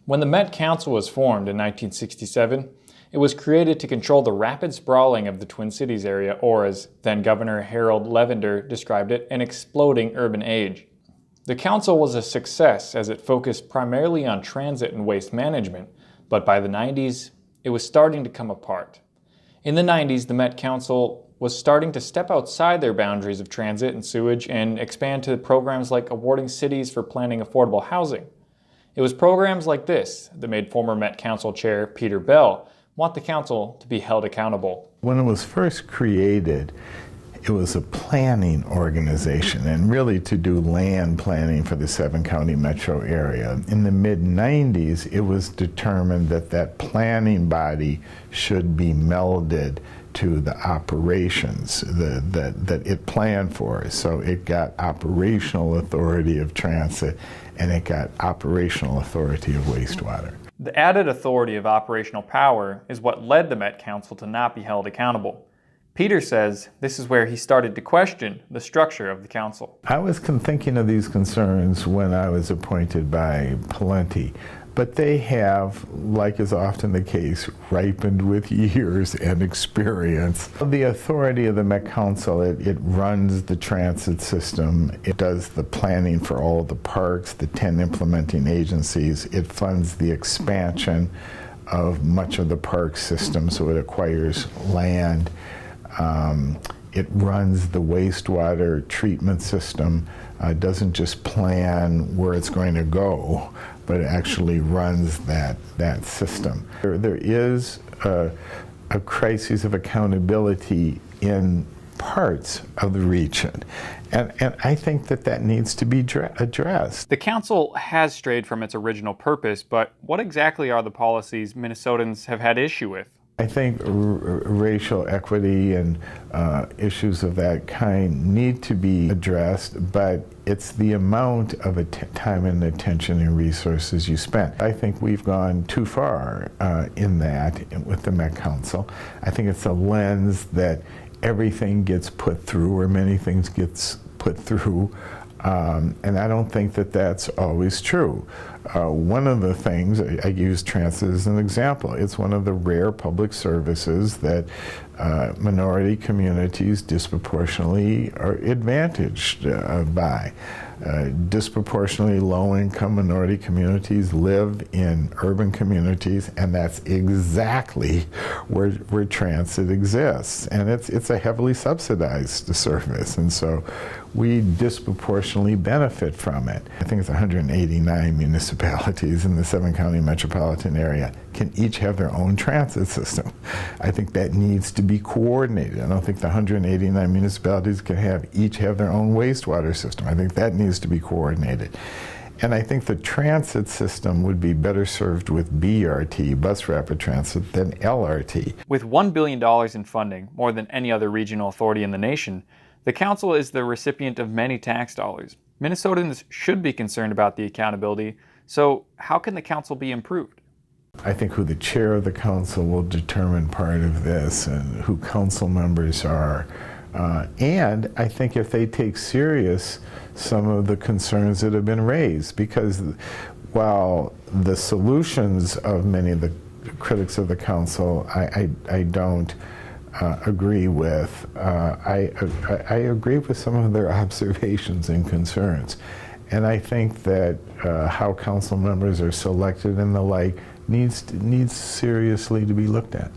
When the Met Council was formed in 1967, it was created to control the rapid sprawling of the Twin Cities area, or as then-Governor Harold Levender described it, an exploding urban age. The council was a success as it focused primarily on transit and waste management, but by the 90s, it was starting to come apart. In the 90s, the Met Council was starting to step outside their boundaries of transit and sewage and expand to programs like awarding cities for planning affordable housing. It was programs like this that made former Met Council Chair Peter Bell want the council to be held accountable. When it was first created, it was a planning organization and really to do land planning for the 7-county metro area. In the mid-90s, it was determined that that planning body should be melded to the operations that it planned for. So it got operational authority of transit and it got operational authority of wastewater. The added authority of operational power is what led the Met Council to not be held accountable. Peter says this is where he started to question the structure of the council. I was thinking of these concerns when I was appointed by Pawlenty, but they have, like is often the case, ripened with years and experience. The authority of the Met Council, it runs the transit system, it does the planning for all of the parks, the 10 implementing agencies, it funds the expansion of much of the park system, so it acquires land. It runs the wastewater treatment system, doesn't just plan where it's going to go, but it actually runs that system. There is a crisis of accountability in parts of the region, and I think that needs to be addressed. The council has strayed from its original purpose, but what exactly are the policies Minnesotans have had issue with? I think racial equity and issues of that kind need to be addressed, but it's the amount of time and attention and resources you spend. I think we've gone too far in that with the Met Council. I think it's a lens that everything gets put through, or many things gets put through, and I don't think that that's always true. One of the things, I use transit as an example, it's one of the rare public services that minority communities disproportionately are advantaged by. Disproportionately low-income minority communities live in urban communities, and that's exactly where transit exists. And it's a heavily subsidized service, and so we disproportionately benefit from it. I think it's 189 municipalities in the 7-county metropolitan area can each have their own transit system. I think that needs to be coordinated. I don't think the 189 municipalities can each have their own wastewater system. I think that needs to be coordinated. And I think the transit system would be better served with BRT, bus rapid transit, than LRT. With $1 billion in funding, more than any other regional authority in the nation, the council is the recipient of many tax dollars. Minnesotans should be concerned about the accountability, so how can the council be improved? I think who the chair of the council will determine part of this, and who council members are. And I think if they take serious some of the concerns that have been raised, because while the solutions of many of the critics of the council I don't agree with, I agree with some of their observations and concerns. And I think that how council members are selected and the like needs seriously to be looked at.